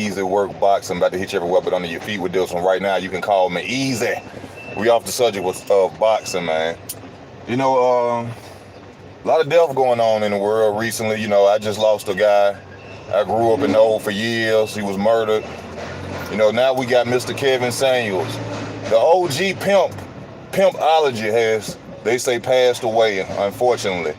Easy work boxing. I'm about to hit you everywhere but under your feet with this one right now. You can call me Easy. We off the subject of boxing, man. You know, a lot of death going on in the world recently. You know, I just lost a guy. I grew up in the old for years. He was murdered. You know, now we got Mr. Kevin Samuels. The OG Pimpology has, they say, passed away, unfortunately.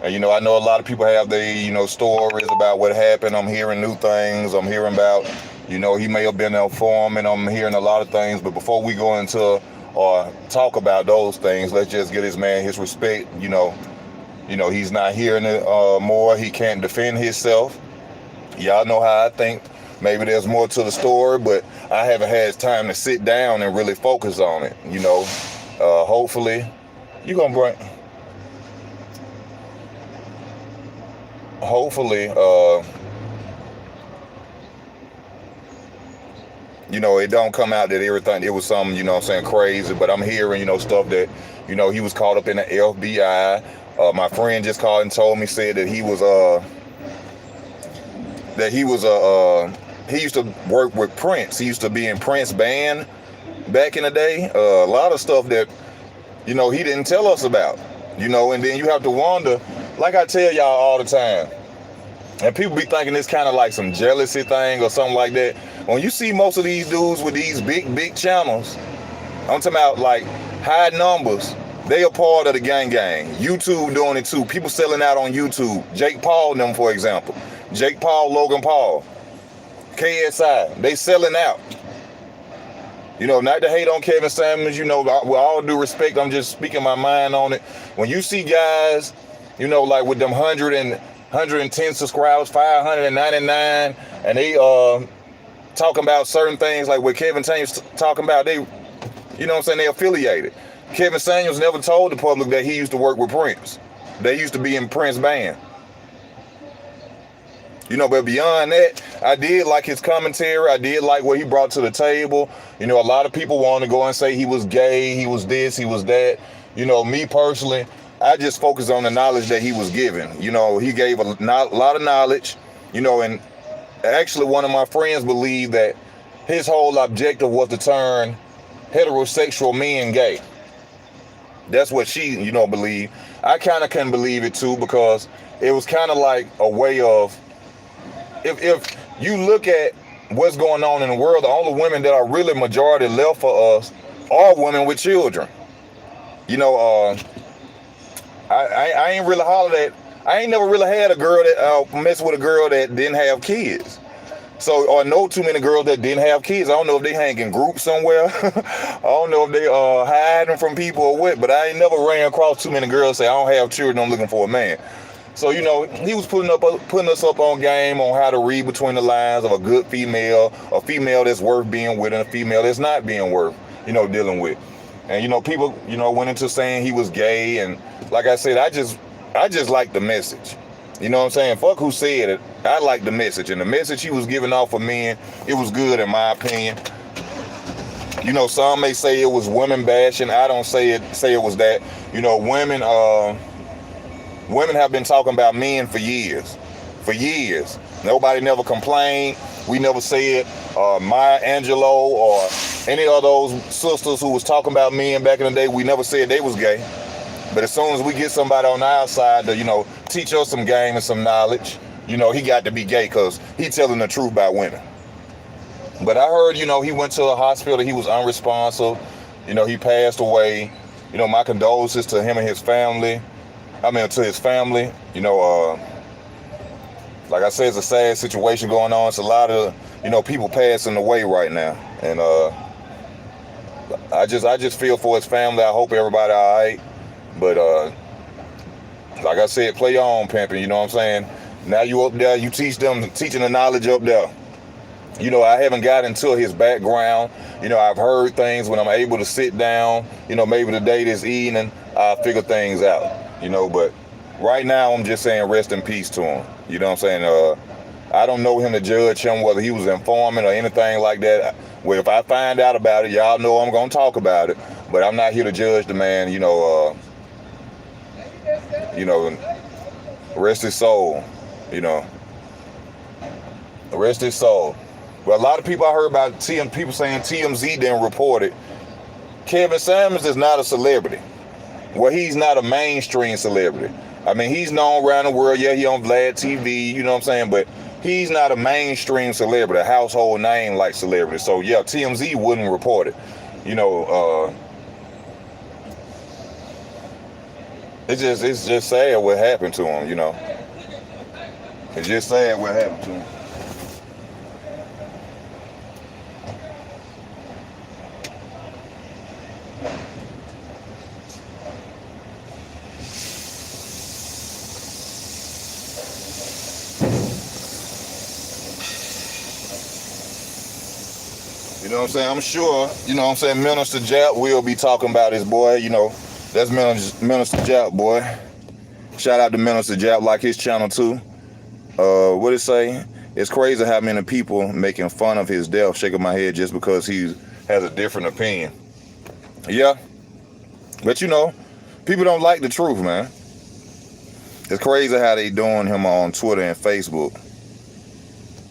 And, you know, I know a lot of people have their, stories about what happened. I'm hearing new things. I'm hearing about, he may have been there for him, and I'm hearing a lot of things. But before we go into or talk about those things, let's just give this man his respect. He's not here more. He can't defend himself. Y'all know how I think. Maybe there's more to the story, but I haven't had time to sit down and really focus on it. Hopefully, you're going to bring... Hopefully, it don't come out that everything, it was something, crazy, but I'm hearing, stuff that, he was caught up in the FBI. My friend just called and told me, said that he used to work with Prince. He used to be in Prince band back in the day. A lot of stuff that, he didn't tell us about, and then you have to wonder, like I tell y'all all the time, and people be thinking it's kind of like some jealousy thing or something like that. When you see most of these dudes with these big channels, I'm talking about like high numbers, they are part of the gang. YouTube doing it too. People selling out on YouTube. Jake Paul and them, for example. Jake Paul, Logan Paul, KSI, they selling out. Not to hate on Kevin Samuels, with all due respect, I'm just speaking my mind on it. When you see guys, like with them 110 subscribers, 599, and they talking about certain things like what Kevin Samuels talking about, they, they affiliated. Kevin Samuels never told the public that he used to work with Prince. They used to be in Prince band. But beyond that, I did like his commentary. I did like what he brought to the table. A lot of people want to go and say he was gay, he was this, he was that. Me personally, I just focus on the knowledge that he was given. He gave a lot of knowledge, and actually one of my friends believed that his whole objective was to turn heterosexual men gay. That's what she, believed. I kind of can believe it too, because it was kind of like a way of, if you look at what's going on in the world, the only women that are really majority left for us are women with children. I ain't really hollered at, I ain't never really had a girl that mess with a girl that didn't have kids. So, or know too many girls that didn't have kids. I don't know if they hang in groups somewhere. I don't know if they hiding from people or what, but I ain't never ran across too many girls say, I don't have children, I'm looking for a man. So, he was putting us up on game on how to read between the lines of a good female, a female that's worth being with, and a female that's not being worth, dealing with. And, people, went into saying he was gay. And like I said, I just like the message. You know what I'm saying? Fuck who said it. I like the message. And the message he was giving off for men, it was good in my opinion. Some may say it was women bashing. I don't say it was that. Women have been talking about men for years. For years. Nobody never complained. We never said Maya Angelou or any of those sisters who was talking about men back in the day, we never said they was gay. But as soon as we get somebody on our side to, teach us some game and some knowledge, he got to be gay because he telling the truth about women. But I heard, he went to a hospital, he was unresponsive, he passed away. My condolences to him and his family. To his family. Like I said, it's a sad situation going on. It's a lot of, people passing away right now. And I just feel for his family. I hope everybody all right. But like I said, play your own pimping, you know what I'm saying? Now you up there, you teaching the knowledge up there. I haven't got into his background. I've heard things when I'm able to sit down, maybe today, this evening, I'll figure things out, but right now I'm just saying rest in peace to him. You know what I'm saying? I don't know him to judge him whether he was informant or anything like that. Well, if I find out about it, y'all know I'm going to talk about it, but I'm not here to judge the man, rest his soul, rest his soul. But a lot of people I heard about people saying TMZ didn't report it. Kevin Samuels is not a celebrity. Well, he's not a mainstream celebrity. I mean, he's known around the world. Yeah, he on Vlad TV, you know what I'm saying? But he's not a mainstream celebrity, a household name like celebrity. So, yeah, TMZ wouldn't report it. You know, it's just sad what happened to him, you know. It's just sad what happened to him. You know what I'm saying? I'm sure, you know what I'm saying, Minister Jap will be talking about his boy, you know. That's Minister Jap, boy. Shout out to Minister Jap, like his channel too. What it say? It's crazy how many people making fun of his death, shaking my head just because he has a different opinion. Yeah. But you know, people don't like the truth, man. It's crazy how they doing him on Twitter and Facebook.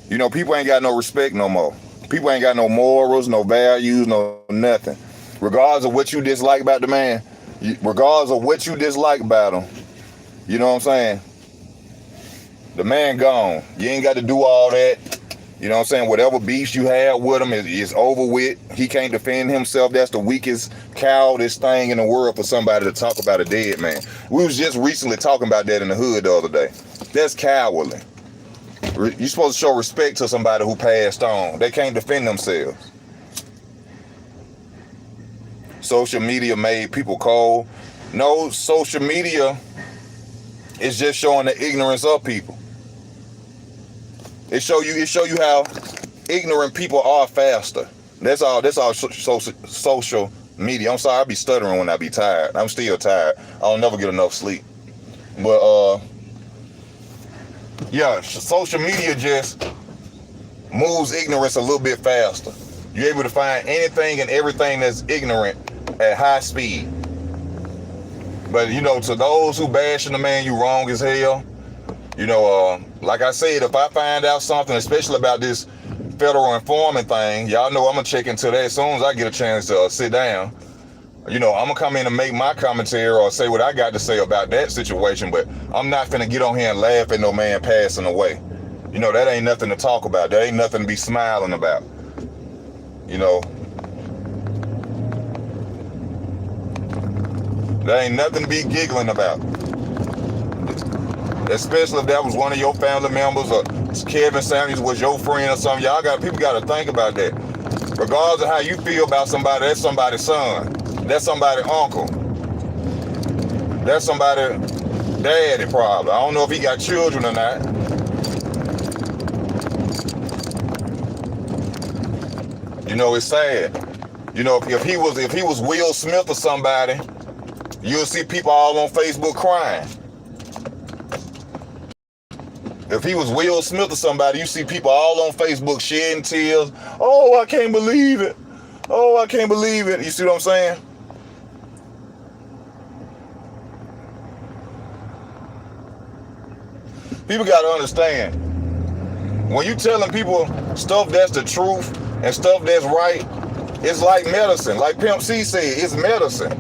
You know, people ain't got no respect no more. People ain't got no morals, no values, no nothing. Regardless of what you dislike about the man, regardless of what you dislike about him, you know what I'm saying? The man gone. You ain't got to do all that. You know what I'm saying? Whatever beefs you had with him is over with. He can't defend himself. That's the weakest, cowardest thing in the world for somebody to talk about a dead man. We was just recently talking about that in the hood the other day. That's cowardly. You're supposed to show respect to somebody who passed on. They can't defend themselves. Social media made people cold. No, social media is just showing the ignorance of people. It show you how ignorant people are faster. That's all social media. I'm sorry, I be stuttering when I be tired. I'm still tired. I don't never get enough sleep. But yeah, social media just moves ignorance a little bit faster. You're able to find anything and everything that's ignorant at high speed. But you know, to those who bashing the man, you wrong as hell. You know, like I said, if I find out something, especially about this federal informant thing, y'all know I'm gonna check into that as soon as I get a chance to sit down. You know, I'm gonna come in and make my commentary or say what I got to say about that situation, but I'm not finna get on here and laugh at no man passing away. You know, that ain't nothing to talk about. That ain't nothing to be smiling about. You know, that ain't nothing to be giggling about. Especially if that was one of your family members or Kevin Samuels was your friend or something. People gotta think about that. Regardless of how you feel about somebody, that's somebody's son. That's somebody's uncle. That's somebody's daddy probably. I don't know if he got children or not. You know, it's sad. You know, if he was Will Smith or somebody, you'll see people all on Facebook crying. If he was Will Smith or somebody, you see people all on Facebook shedding tears. Oh, I can't believe it. Oh, I can't believe it. You see what I'm saying? People got to understand, when you telling people stuff that's the truth and stuff that's right, it's like medicine. Like Pimp C said, it's medicine.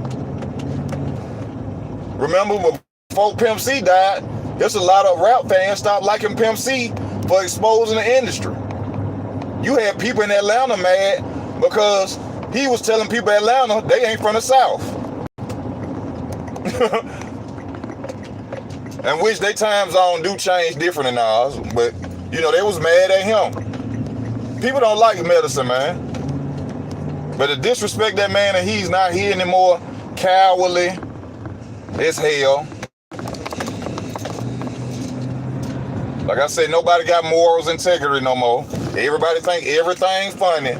Remember before Pimp C died, there's a lot of rap fans stopped liking Pimp C for exposing the industry. You had people in Atlanta mad because he was telling people in Atlanta they ain't from the South. And which they time zone do change different than ours, but you know, they was mad at him. People don't like medicine, man. But to disrespect that man and he's not here anymore, cowardly as hell. Like I said, nobody got morals, integrity no more. Everybody think everything funny.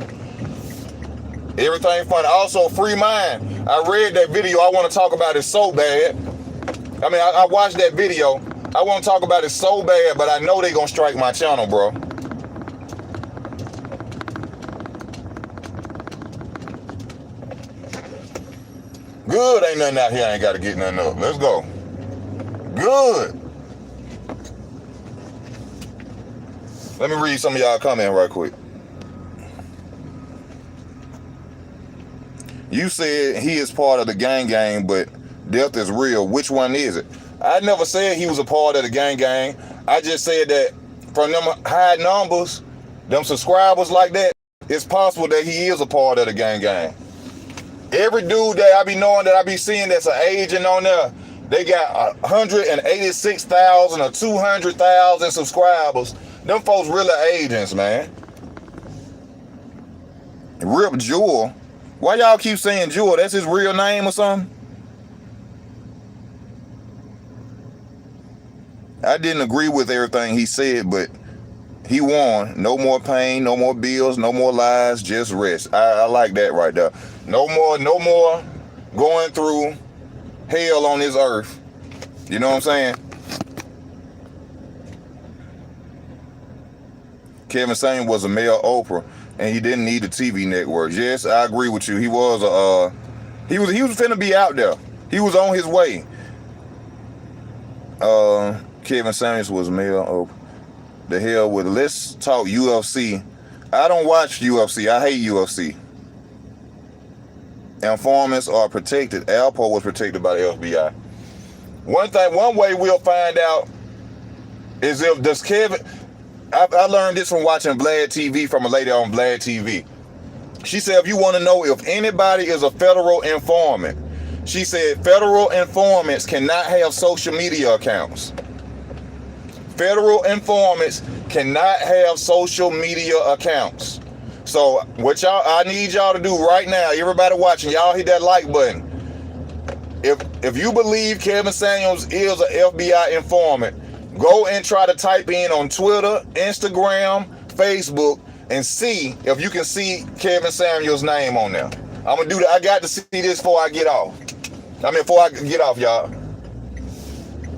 Everything funny. Also, free mind. I read that video. I want to talk about it so bad. I mean, I watched that video. I want to talk about it so bad, but I know they're going to strike my channel, bro. Good, ain't nothing out here. I ain't got to get nothing up. Let's go. Good. Let me read some of y'all comment right quick. You said he is part of the gang, but death is real. Which one is it? I never said he was a part of the gang. I just said that from them high numbers, them subscribers like that, it's possible that he is a part of the gang. Every dude that I be knowing, that I be seeing that's an agent on there, they got 186,000 or 200,000 subscribers. Them folks really agents, man. Rip Jewel. Why y'all keep saying Jewel? That's his real name or something? I didn't agree with everything he said, but he won. No more pain, no more bills, no more lies, just rest. I like that right there. No more going through hell on this earth. You know what I'm saying? Kevin Samuels was a male Oprah, and he didn't need the TV network. Yes, I agree with you. He was he was finna be out there. He was on his way. Kevin Samuels was male Oprah. The hell with it. Let's talk UFC. I don't watch UFC. I hate UFC. Informants are protected. Alpo was protected by the FBI. One way we'll find out is if does Kevin. I learned this from watching Vlad TV from a lady on Vlad TV. She said, if you want to know if anybody is a federal informant, she said federal informants cannot have social media accounts. Federal informants cannot have social media accounts. So what I need y'all to do right now, everybody watching, y'all hit that like button. If you believe Kevin Samuels is an FBI informant, go and try to type in on Twitter, Instagram, Facebook, and see if you can see Kevin Samuels' name on there. I'm gonna do that. I got to see this before I get off. Before I get off, y'all.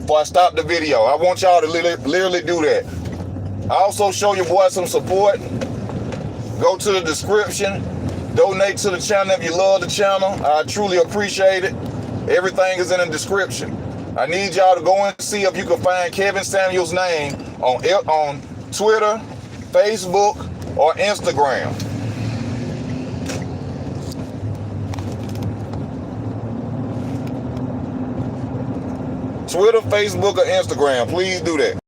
Before I stop the video, I want y'all to literally do that. I also show your boy some support. Go to the description. Donate to the channel if you love the channel. I truly appreciate it. Everything is in the description. I need y'all to go and see if you can find Kevin Samuels' name on Twitter, Facebook, or Instagram. Twitter, Facebook, or Instagram. Please do that.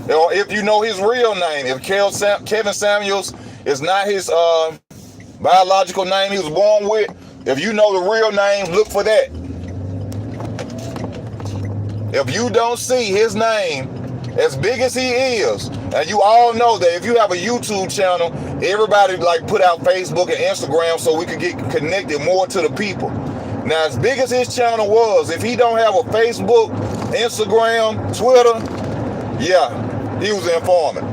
Or if you know his real name, if Kevin Samuels is not his biological name he was born with, if you know the real name, look for that. If you don't see his name as big as he is, and you all know that if you have a YouTube channel, everybody like put out Facebook and Instagram so we could get connected more to the people. Now, as big as his channel was, if he don't have a Facebook, Instagram, Twitter, yeah, he was an informant.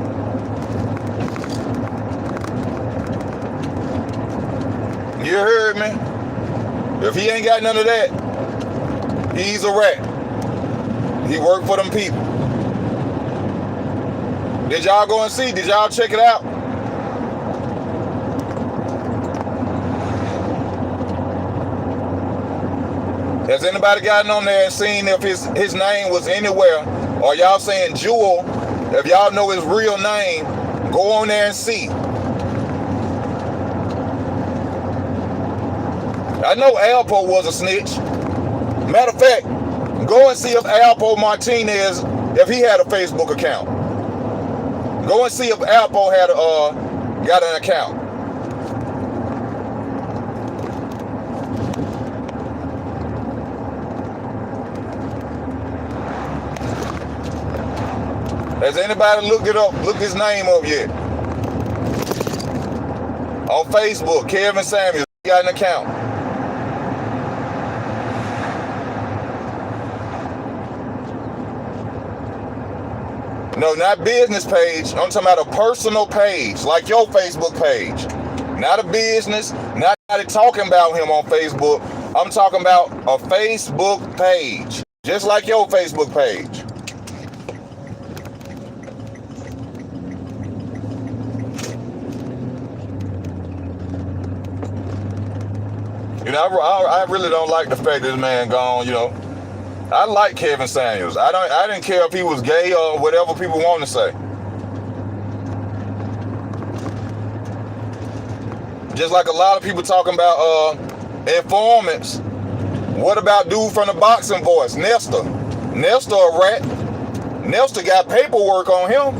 You heard me? If he ain't got none of that, he's a rat. He worked for them people. Did y'all go and see? Did y'all check it out? Has anybody gotten on there and seen if his name was anywhere? Or y'all saying Jewel? If y'all know his real name, go on there and see. I know Alpo was a snitch. Matter of fact, go and see if Alpo Martinez, if he had a Facebook account. Go and see if Alpo had got an account. Has anybody looked his name up yet? On Facebook, Kevin Samuels got an account. No, not business page. I'm talking about a personal page, like your Facebook page. Not a business, not talking about him on Facebook. I'm talking about a Facebook page, just like your Facebook page. You know, I really don't like the fact that this man gone, you know. I like Kevin Samuels. I didn't care if he was gay or whatever people want to say. Just like a lot of people talking about informants. What about dude from the boxing voice, Nestor? Nestor a rat. Nestor got paperwork on him.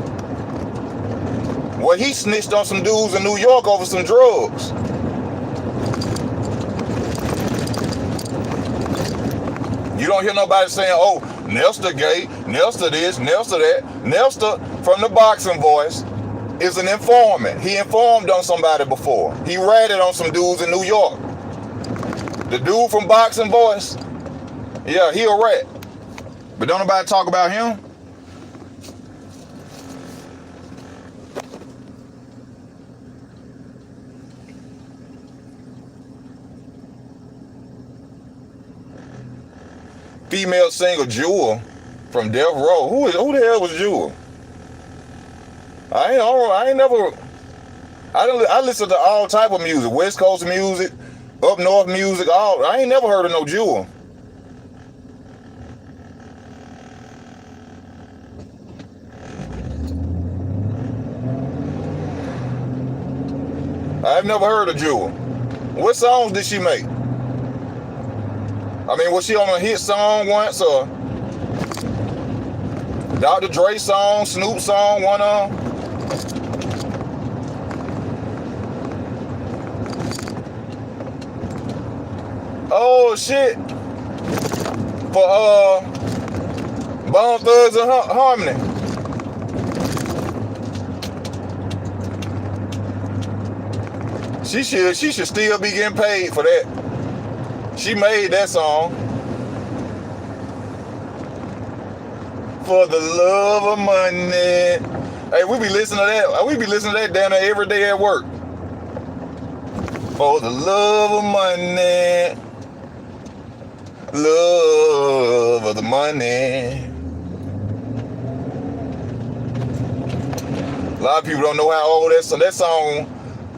Well, he snitched on some dudes in New York over some drugs. You don't hear nobody saying, oh, Nestor gay, Nestor this, Nestor that. Nestor from the boxing voice is an informant. He informed on somebody before. He ratted on some dudes in New York. The dude from boxing voice, yeah, he a rat. But don't nobody talk about him. Female singer Jewel from Death Row. Who the hell was Jewel? I listen to all type of music, West Coast music, up north music, all. I ain't never heard of no Jewel. I've never heard of Jewel. What songs did she make? I mean, was she on a hit song once, or Dr. Dre song, Snoop song, one of them? Oh shit! For Bone Thugs and Harmony. She should still be getting paid for that. She made that song. For the love of money. Hey, we be listening to that. We be listening to that down there every day at work. For the love of money. Love of the money. A lot of people don't know how old that song.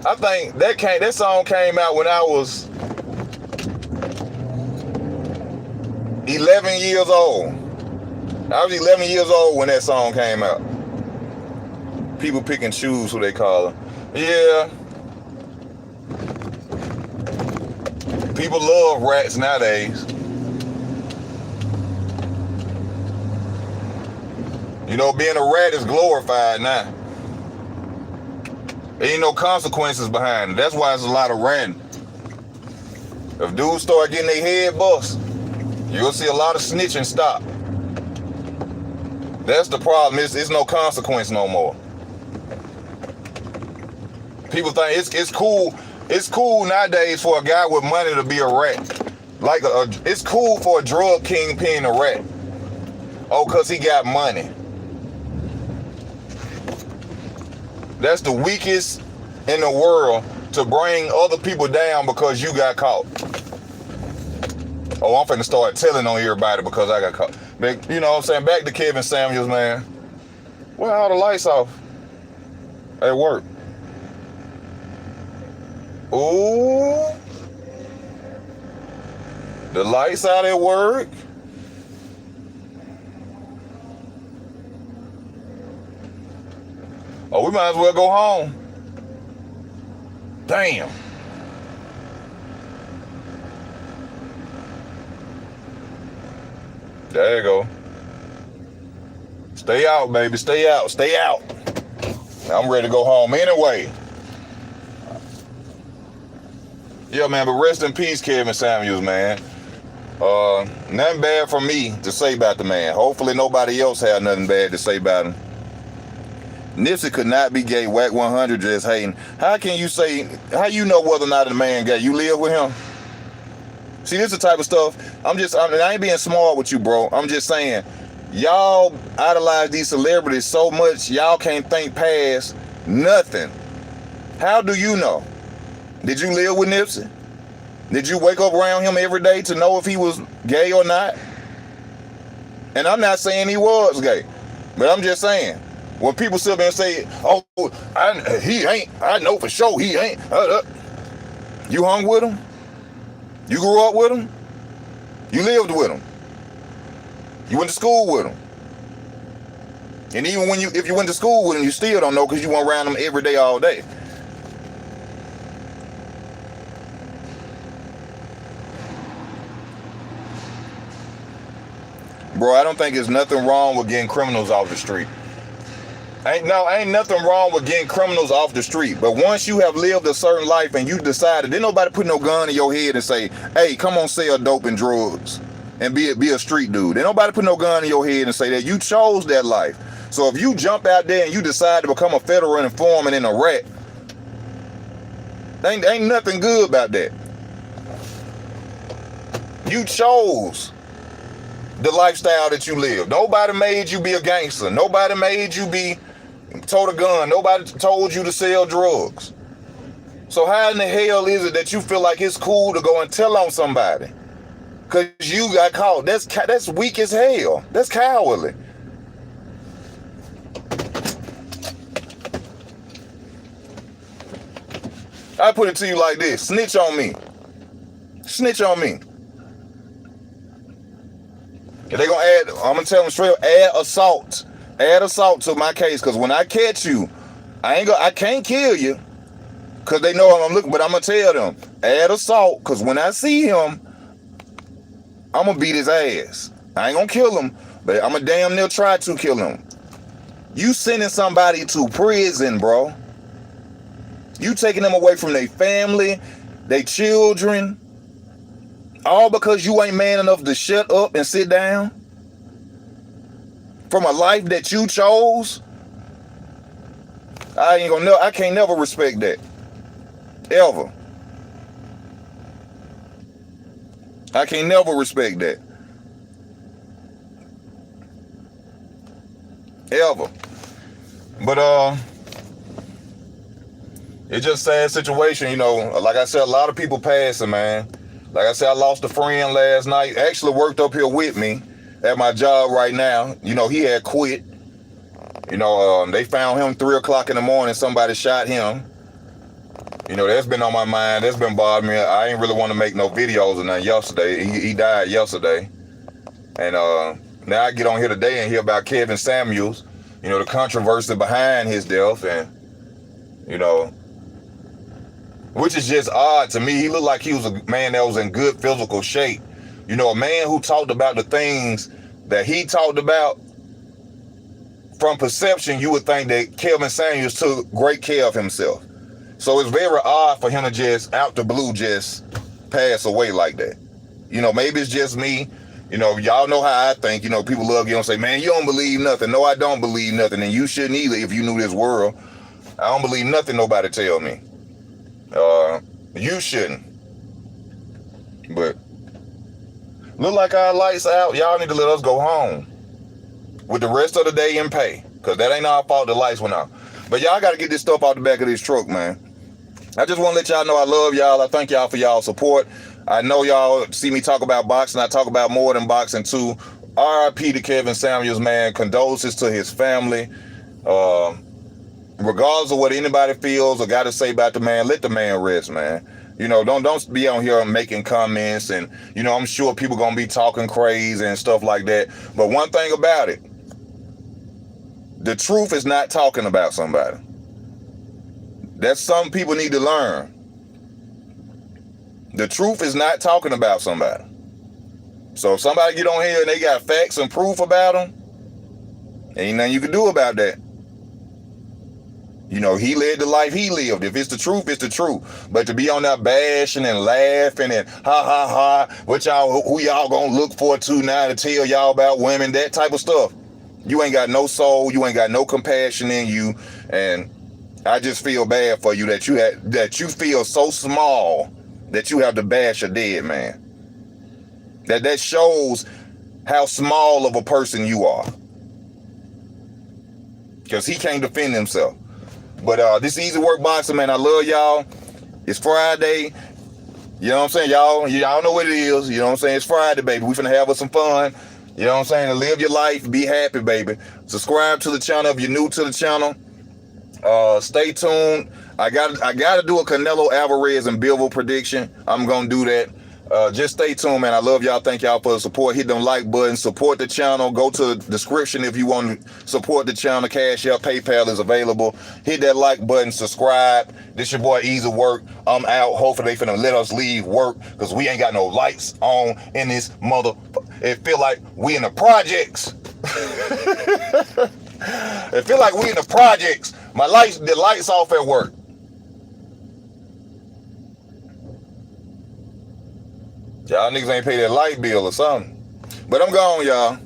I think that song came out when I was 11 years old. I was 11 years old when that song came out. People pick and choose who they call her. Yeah. People love rats nowadays. You know, being a rat is glorified now. There ain't no consequences behind it. That's why there's a lot of ratting. If dudes start getting their head bust, you'll see a lot of snitching stop. That's the problem. It's no consequence no more. People think it's cool. It's cool nowadays for a guy with money to be a rat. Like it's cool for a drug kingpin a rat. Oh, cause he got money. That's the weakest in the world, to bring other people down because you got caught. Oh, I'm finna start telling on everybody because I got caught. But, you know what I'm saying? Back to Kevin Samuels, man. Well, all the lights off at work. Ooh. The lights out at work. Oh, we might as well go home. Damn. There you go. Stay out, baby. Stay out. Stay out. I'm ready to go home anyway. Yeah, man, but rest in peace, Kevin Samuels, man. Nothing bad for me to say about the man. Hopefully nobody else had nothing bad to say about him. Nipsey could not be gay. Whack 100 just hating. How can you say, how you know whether or not a man gay? You live with him? See, this is the type of stuff, I ain't being smart with you, bro. I'm just saying, y'all idolize these celebrities so much, y'all can't think past nothing. How do you know? Did you live with Nipsey? Did you wake up around him every day to know if he was gay or not? And I'm not saying he was gay, but I'm just saying, when people sit there and say, oh, he ain't, I know for sure he ain't. You hung with him? You grew up with him? You lived with him? You went to school with him. And even if you went to school with him, you still don't know because you went around him every day, all day. Bro, I don't think there's nothing wrong with getting criminals off the street. Ain't nothing wrong with getting criminals off the street. But once you have lived a certain life and you decided, then nobody put no gun in your head and say, hey, come on, sell dope and drugs and be a street dude. Then nobody put no gun in your head and say that. You chose that life. So if you jump out there and you decide to become a federal informant and a rat, ain't nothing good about that. You chose the lifestyle that you live. Nobody made you be a gangster. Nobody made you be tote a gun. Nobody told you to sell drugs. So how in the hell is it that you feel like it's cool to go and tell on somebody because you got caught? That's weak as hell. That's cowardly. I put it to you like this: snitch on me. Snitch on me. If they gonna add, I'm gonna tell them straight up, add assault to my case. Cause when I catch you, I can't kill you, cause they know I'm looking. But I'm gonna tell them, add assault, cause when I see him, I'm gonna beat his ass. I ain't gonna kill him, but I'm gonna damn near try to kill him. You sending somebody to prison, bro. You taking them away from their family, their children. All because you ain't man enough to shut up and sit down from a life that you chose. I can't never respect that. Ever. I can't never respect that. Ever. But it's just a sad situation, you know. Like I said, a lot of people passing, man. Like I said, I lost a friend last night. Actually worked up here with me at my job right now. You know, he had quit. You know, they found him 3 o'clock in the morning. Somebody shot him. You know, that's been on my mind. That's been bothering me. I ain't really want to make no videos or nothing yesterday. He died yesterday. And now I get on here today and hear about Kevin Samuels. You know, the controversy behind his death. And, you know, which is just odd to me. He looked like he was a man that was in good physical shape. You know, a man who talked about the things that he talked about. From perception, you would think that Kevin Samuels took great care of himself. So it's very odd for him to just out the blue just pass away like that. You know, maybe it's just me. You know, y'all know how I think. You know, people love you and say, man, you don't believe nothing. No, I don't believe nothing. And you shouldn't either if you knew this world. I don't believe nothing nobody tell me. You shouldn't. But look like our lights out. Y'all need to let us go home with the rest of the day in pay, because that ain't our fault the lights went out. But y'all got to get this stuff out the back of this truck, man. I just want to let y'all know I love y'all. I thank y'all for y'all support. I know y'all see me talk about boxing. I talk about more than boxing too. R.I.P. to Kevin Samuels, man. Condolences to his family. Regardless of what anybody feels or got to say about the man, let the man rest, man. You know, don't be on here making comments, and you know, I'm sure people gonna be talking crazy and stuff like that. But one thing about it, the truth is not talking about somebody. That's something people need to learn. The truth is not talking about somebody. So if somebody get on here and they got facts and proof about them, ain't nothing you can do about that. You know, he led the life he lived. If it's the truth, it's the truth. But to be on that bashing and laughing and ha, who y'all gonna look for to now to tell y'all about women, that type of stuff. You ain't got no soul. You ain't got no compassion in you. And I just feel bad for you that you feel so small that you have to bash a dead man. That shows how small of a person you are. Because he can't defend himself. But this Easy Work Boxing, man, I love y'all. It's Friday. You know what I'm saying? Y'all know what it is. You know what I'm saying? It's Friday, baby. We finna have us some fun. You know what I'm saying? Live your life. Be happy, baby. Subscribe to the channel if you're new to the channel. Stay tuned. I gotta do a Canelo Alvarez and Bivol prediction. I'm gonna do that. Just stay tuned, man. I love y'all. Thank y'all for the support. Hit them like buttons. Support the channel. Go to the description if you want to support the channel. Cash App, PayPal is available. Hit that like button. Subscribe. This your boy Easy Work. I'm out. Hopefully they finna let us leave work because we ain't got no lights on in this mother. It feel like we in the projects. It feel like we in the projects. The lights off at work. Y'all niggas ain't pay that light bill or something. But I'm gone, y'all.